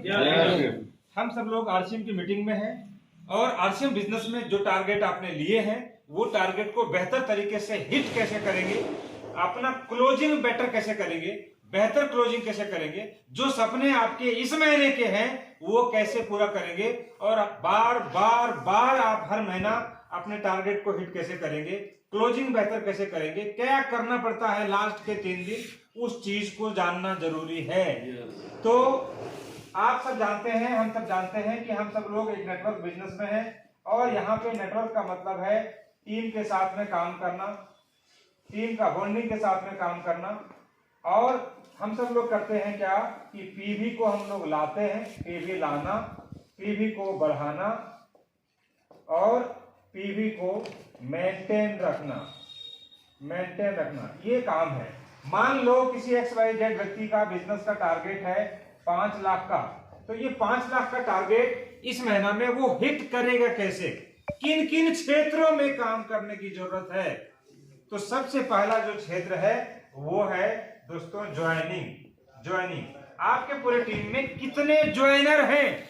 हम सब लोग आरसीएम की मीटिंग में हैं और आरसीएम बिजनेस में जो टारगेट आपने लिए हैं वो टारगेट को बेहतर तरीके से हिट कैसे करेंगे, अपना क्लोजिंग बेटर कैसे करेंगे, बेहतर क्लोजिंग कैसे करेंगे, जो सपने आपके इस महीने के हैं वो कैसे पूरा करेंगे और बार बार बार आप हर महीना अपने टारगेट को हिट कैसे करेंगे, क्लोजिंग बेहतर कैसे करेंगे, क्या करना पड़ता है लास्ट के 3 दिन, उस चीज को जानना जरूरी है। तो आप सब जानते हैं, हम सब जानते हैं कि हम सब लोग एक नेटवर्क बिजनेस में हैं और यहाँ पे नेटवर्क का मतलब है टीम के साथ में काम करना, टीम का बॉन्डिंग के साथ में काम करना। और हम सब लोग करते हैं क्या कि पीवी को हम लोग लाते हैं, पीवी लाना, पीवी को बढ़ाना और पीवी को मेंटेन रखना, ये काम है। मान लो किसी XYZ व्यक्ति का बिजनेस का टारगेट है 5 लाख का, तो ये 5 लाख का टारगेट इस महीना में वो हिट करेगा कैसे, किन किन क्षेत्रों में काम करने की जरूरत है। तो सबसे पहला जो क्षेत्र है वो है दोस्तों ज्वाइनिंग। आपके पूरे टीम में कितने ज्वाइनर हैं,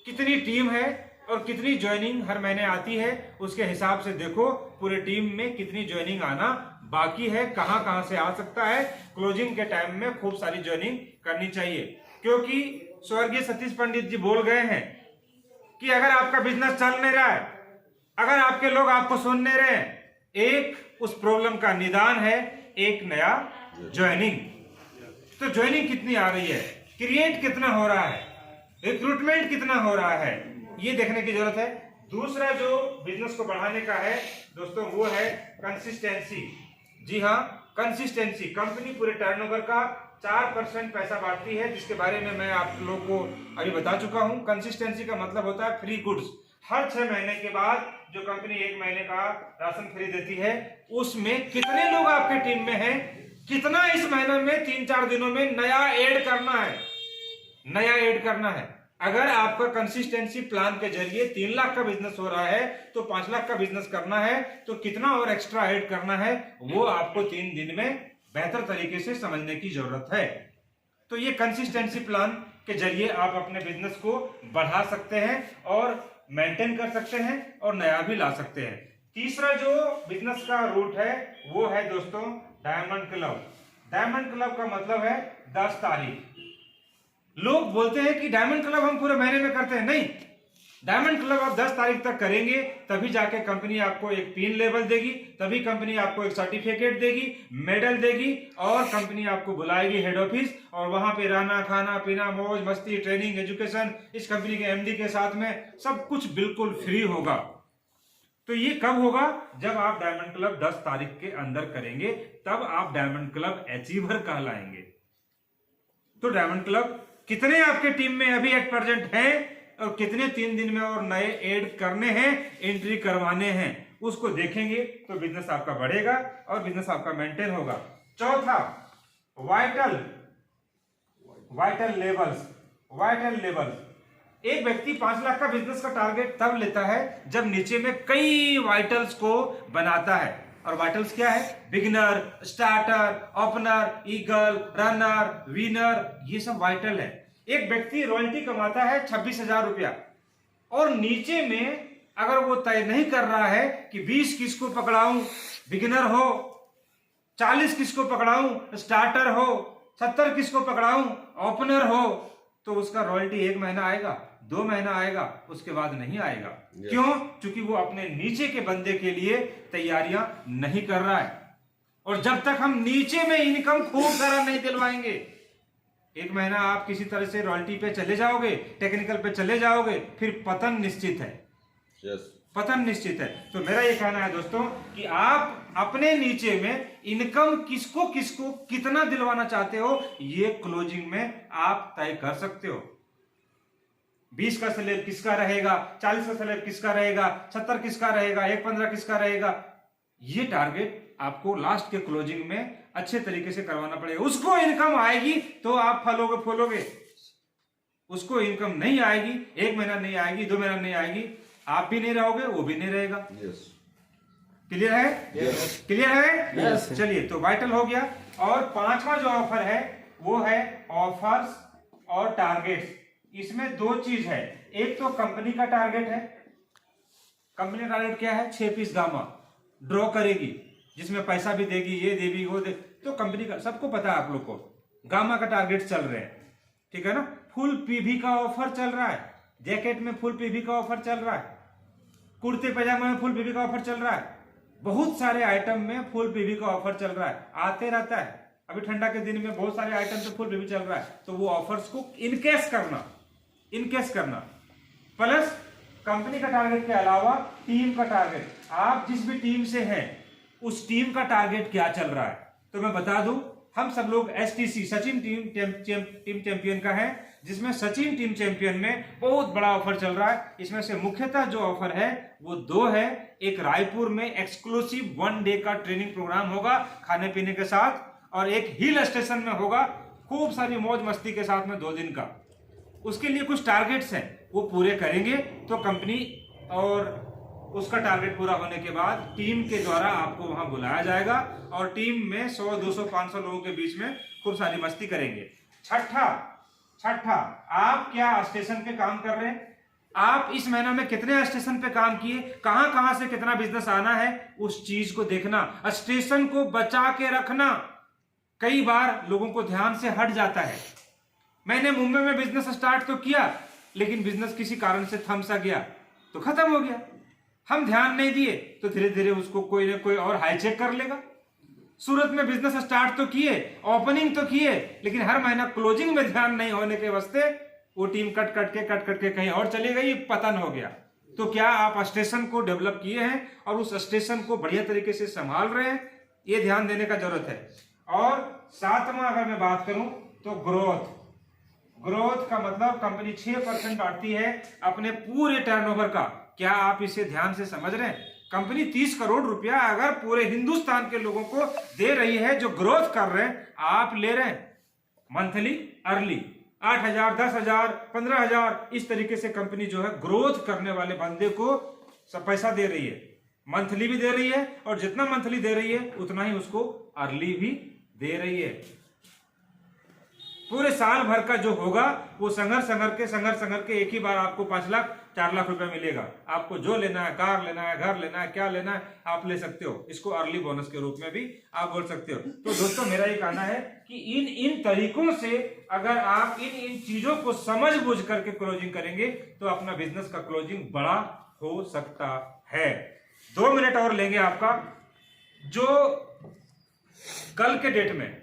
कितनी टीम है और कितनी ज्वाइनिंग हर महीने आती है, उसके हिसाब से देखो पूरे टीम में कितनी ज्वाइनिंग आना बाकी है, कहां से आ सकता है। क्लोजिंग के टाइम में खूब सारी ज्वाइनिंग करनी चाहिए, क्योंकि स्वर्गीय सतीश पंडित जी बोल गए हैं कि अगर आपका बिजनेस चल नहीं रहा है, अगर आपके लोग आपको सुन नहीं रहे हैं, एक उस प्रॉब्लम का निदान है एक नया ज्वाइनिंग। तो ज्वाइनिंग कितनी आ रही है, क्रिएट कितना हो रहा है, रिक्रूटमेंट कितना हो रहा है, ये देखने की जरूरत है। दूसरा जो बिजनेस को बढ़ाने का है दोस्तों वो है कंसिस्टेंसी। जी हाँ, कंसिस्टेंसी। कंपनी पूरे टर्नओवर का 4% पैसा बांटती है, जिसके बारे में मैं आप लोगों को अभी बता चुका हूं। कंसिस्टेंसी का मतलब होता है फ्री गुड्स। हर 6 महीने के बाद जो कंपनी 1 महीने का राशन फ्री देती है, उसमें कितने लोग आपके टीम में हैं, कितना इस महीने में 3-4 दिनों में नया ऐड करना है। अगर आपका कंसिस्टेंसी प्लान के जरिए 3 लाख का बिजनेस हो रहा है तो 5 लाख का बिजनेस करना है, तो कितना और एक्स्ट्रा ऐड करना है वो आपको 3 दिन में बेहतर तरीके से समझने की जरूरत है। तो ये कंसिस्टेंसी प्लान के जरिए आप अपने बिजनेस को बढ़ा सकते हैं और मेंटेन कर सकते हैं और नया भी ला सकते हैं। तीसरा जो बिजनेस का रूट है वो है दोस्तों डायमंड क्लब। डायमंड क्लब का मतलब है 10 तारीख। लोग बोलते हैं कि डायमंड क्लब हम पूरे महीने में करते हैं, नहीं, डायमंड क्लब आप 10 तारीख तक करेंगे तभी जाके कंपनी आपको एक पिन लेवल देगी, तभी कंपनी आपको एक सर्टिफिकेट देगी, मेडल देगी और कंपनी आपको बुलाएगी हेड ऑफिस, और वहां पे रहना, खाना पीना, मौज मस्ती, ट्रेनिंग, एजुकेशन, इस कंपनी के MD के साथ में सब कुछ बिल्कुल फ्री होगा। तो ये कब होगा, जब आप डायमंड क्लब 10 तारीख के अंदर करेंगे, तब आप डायमंड क्लब अचीवर कहलाएंगे। तो डायमंड क्लब कितने आपके टीम में अभी एट प्रेजेंट हैं और कितने 3 दिन में और नए ऐड करने हैं, एंट्री करवाने हैं, उसको देखेंगे तो बिजनेस आपका बढ़ेगा और बिजनेस आपका मेंटेन होगा। चौथा, वाइटल लेवल्स। एक व्यक्ति 5 लाख का बिजनेस का टारगेट तब लेता है जब नीचे में कई वाइटल्स को बनाता है। और वाइटल्स क्या है, beginner, starter, opener, eagle, runner, winner, ये सब वाइटल है। एक व्यक्ति रॉयल्टी कमाता है 26,000 रुपया और नीचे में अगर वो तय नहीं कर रहा है कि 20 किसको पकड़ाऊं, बिगिनर हो, 40 किसको पकड़ाऊं, स्टार्टर हो, 70 किसको पकड़ाऊं, ओपनर हो, तो उसका रॉयल्टी 1 महीना आएगा, 2 महीना आएगा, उसके बाद नहीं आएगा। क्यों? क्योंकि वो अपने नीचे के बंदे के लिए तैयारियां नहीं कर रहा है। और जब तक हम नीचे में इनकम खूब सारा नहीं दिलवाएंगे, 1 महीना आप किसी तरह से रॉयल्टी पे चले जाओगे, टेक्निकल पे चले जाओगे, फिर पतन निश्चित है। पतन निश्चित है। तो मेरा ये कहना है दोस्तों कि आप अपने नीचे में इनकम किसको कितना दिलवाना चाहते हो, ये क्लोजिंग में आप तय कर सकते हो। 20 का स्लैब किसका रहेगा, 40 का स्लैब किसका रहेगा, 70 किसका रहेगा, 1.15 किसका रहेगा, ये टारगेट आपको लास्ट के क्लोजिंग में अच्छे तरीके से करवाना पड़ेगा। उसको इनकम आएगी तो आप फलोगे, उसको इनकम नहीं आएगी, 1 महीना नहीं आएगी, 2 महीना नहीं आएगी, आप भी नहीं रहोगे, वो भी नहीं रहेगा। क्लियर है? क्लियर है? चलिए, तो वाइटल हो गया। और 5वां जो ऑफर है वो है ऑफर्स और टारगेट्स, इसमें दो चीज है। एक तो कंपनी का टारगेट है। कंपनी का टारगेट क्या है? 6 पीस गामा ड्रॉ करेगी, जिसमें पैसा भी देगी, ये देगी वो दे, तो कंपनी का सबको पता है, आप लोग को गामा का टारगेट चल रहे हैं, ठीक है ना। फुल पीवी का ऑफर चल रहा है, जैकेट में फुल पीवी का ऑफर चल रहा है, कुर्ते पैजामे में फुल पीवी का ऑफर चल रहा है, बहुत सारे आइटम में फुल पीवी का ऑफर चल रहा है, आते रहता है। अभी ठंडा के दिन में बहुत सारे आइटम पे फुल पीवी चल रहा है, तो वो ऑफर्स को इनकेस करना प्लस कंपनी का टारगेट के अलावा टीम का टारगेट, आप जिस भी टीम से हैं उस टीम का टारगेट क्या चल रहा है। तो मैं बता दूं, हम सब लोग STC सचिन टीम चैंपियन का है, जिसमें सचिन टीम चैंपियन में बहुत बड़ा ऑफर चल रहा है। इसमें से मुख्यतः जो ऑफर है वो दो है। एक रायपुर में एक्सक्लूसिव 1 डे का ट्रेनिंग प्रोग्राम होगा खाने पीने के साथ, और एक हिल स्टेशन में होगा खूब सारी मौज मस्ती के साथ में 2 दिन का। उसके लिए कुछ टारगेट्स हैं, वो पूरे करेंगे तो कंपनी, और उसका टारगेट पूरा होने के बाद टीम के द्वारा आपको वहां बुलाया जाएगा और टीम में 100, 200, 500 लोगों के बीच में खूब सारी मस्ती करेंगे। छठा, आप क्या स्टेशन पे काम कर रहे हैं, आप इस महीना में कितने स्टेशन पे काम किए, कहां से कितना बिजनेस आना है, उस चीज को देखना, स्टेशन को बचा के रखना। कई बार लोगों को ध्यान से हट जाता है। मैंने मुंबई में बिजनेस स्टार्ट तो किया, लेकिन बिजनेस किसी कारण से थम सा गया तो खत्म हो गया। हम ध्यान नहीं दिए तो धीरे धीरे उसको कोई ना कोई और हाईचेक कर लेगा। सूरत में बिजनेस स्टार्ट तो किए, ओपनिंग तो किए, लेकिन हर महीना क्लोजिंग में ध्यान नहीं होने के वास्ते वो टीम कट कट के कहीं और चली गई, पतन हो गया। तो क्या आप स्टेशन को डेवलप किए हैं और उस स्टेशन को बढ़िया तरीके से संभाल रहे हैं, ये ध्यान देने का जरूरत है। और 7वां अगर मैं बात करूं तो ग्रोथ का मतलब कंपनी 6% बांटती है अपने पूरे टर्नओवर का। क्या आप इसे ध्यान से समझ रहे हैं? कंपनी 30 करोड़ रुपया अगर पूरे हिंदुस्तान के लोगों को दे रही है जो ग्रोथ कर रहे हैं, आप ले रहे हैं मंथली, अर्ली 8,000, 10,000, 15,000, इस तरीके से कंपनी जो है ग्रोथ करने वाले बंदे को सब पैसा दे रही है। मंथली भी दे रही है, और जितना मंथली दे रही है उतना ही उसको अर्ली भी दे रही है। पूरे साल भर का जो होगा वो संघर्ष के एक ही बार आपको 5 लाख 4 लाख रुपए मिलेगा। आपको जो लेना है, कार लेना है, घर लेना है, क्या लेना है, आप ले सकते हो। इसको अर्ली बोनस के रूप में भी आप बोल सकते हो। तो दोस्तों, मेरा ये कहना है कि इन तरीकों से अगर आप इन चीजों को समझ बूझ करके क्लोजिंग करेंगे तो अपना बिजनेस का क्लोजिंग बड़ा हो सकता है। 2 मिनट और लेंगे आपका। जो कल के डेट में,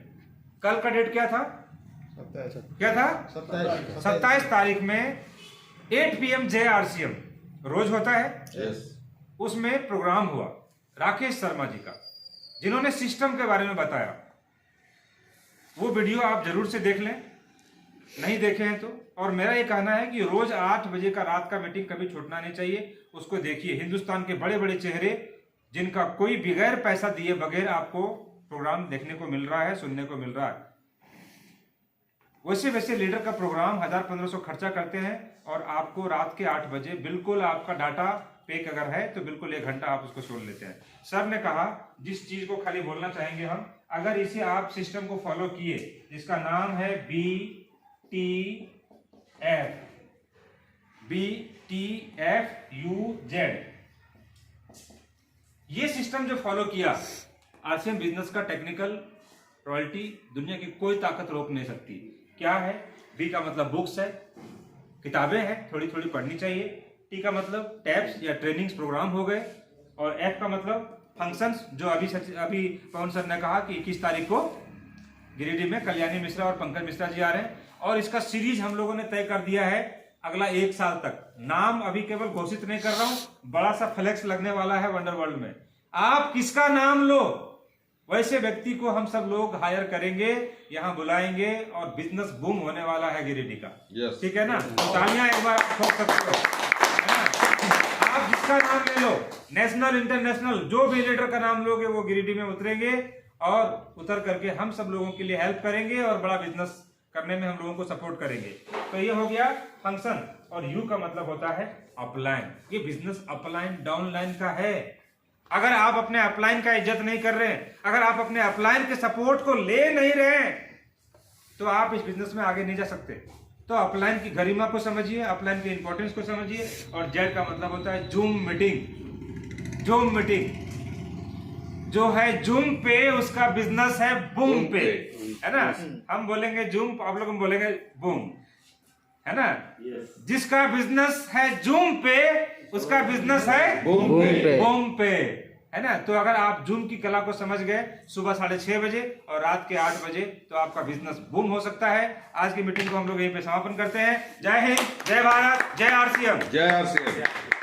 कल का डेट क्या था? 27 तारीख में 8 PM JRCM रोज होता है। उसमें प्रोग्राम हुआ राकेश शर्मा जी का, जिन्होंने सिस्टम के बारे में बताया। वो वीडियो आप जरूर से देख लें, नहीं देखे हैं तो। और मेरा ये कहना है कि रोज 8 बजे का रात का मीटिंग कभी छूटना नहीं चाहिए। उसको देखिए। हिंदुस्तान के बड़े बड़े चेहरे, जिनका कोई बगैर पैसा दिए बगैर आपको प्रोग्राम देखने को मिल रहा है, सुनने को मिल रहा है। वैसे लीडर का प्रोग्राम 1,000-1,500 खर्चा करते हैं, और आपको रात के 8 बजे बिल्कुल आपका डाटा पैक अगर है तो बिल्कुल 1 घंटा आप उसको छोड़ लेते हैं। सर ने कहा, जिस चीज को खाली बोलना चाहेंगे हम, अगर इसे आप सिस्टम को फॉलो किए, जिसका नाम है BTFUZ, ये सिस्टम जो फॉलो किया, RCM बिजनेस का टेक्निकल रॉयल्टी दुनिया की कोई ताकत रोक नहीं सकती। क्या है? B का मतलब बुक्स है, किताबें हैं, थोड़ी थोड़ी पढ़नी चाहिए। T का मतलब टैब्स या ट्रेनिंग्स प्रोग्राम हो गए, और F का मतलब फंक्शंस, जो अभी पवन सर ने कहा कि 21 तारीख को गिरिडीह में कल्याणी मिश्रा और पंकज मिश्रा जी आ रहे हैं, और इसका सीरीज हम लोगों ने तय कर दिया है अगला 1 साल तक। नाम अभी केवल घोषित नहीं कर रहा हूं, बड़ा सा फ्लेक्स लगने वाला है वंडर वर्ल्ड में। आप किसका नाम लो, वैसे व्यक्ति को हम सब लोग हायर करेंगे, यहाँ बुलाएंगे, और बिजनेस बूम होने वाला है गिरिडीह का। ठीक है ना? तो तालियां एक बार ठोक सकते हो, है ना? आप जिसका नाम ले लो, नेशनल इंटरनेशनल, जो भी लीडर का नाम लोगे वो गिरिडीह में उतरेंगे, और उतर करके हम सब लोगों के लिए हेल्प करेंगे और बड़ा बिजनेस करने में हम लोगों को सपोर्ट करेंगे। तो ये हो गया फंक्शन। और यू का मतलब होता है अपलाइन। ये बिजनेस अपलाइन डाउनलाइन का है। अगर आप अपने अपलाइन का इज्जत नहीं कर रहे हैं, अगर आप अपने अपलाइन के सपोर्ट को ले नहीं रहे हैं, तो आप इस बिजनेस में आगे नहीं जा सकते। तो अपलाइन की गरिमा को समझिए, अपलाइन के इंपॉर्टेंस को समझिए। और जेड का मतलब होता है जूम मीटिंग। जूम मीटिंग जो है जूम पे, उसका बिजनेस है बूम पे, है ना। हम बोलेंगे जूम, आप लोग बोलेंगे बूम, है ना। जिसका बिजनेस है जूम पे, उसका बिजनेस है बूम पे, है ना। तो अगर आप जूम की कला को समझ गए सुबह 6:30 बजे और रात के 8 बजे, तो आपका बिजनेस बूम हो सकता है। आज की मीटिंग को हम लोग यहीं पे समापन करते हैं। जय हिंद, जय भारत, जय आरसीएम। जय आरसीएम।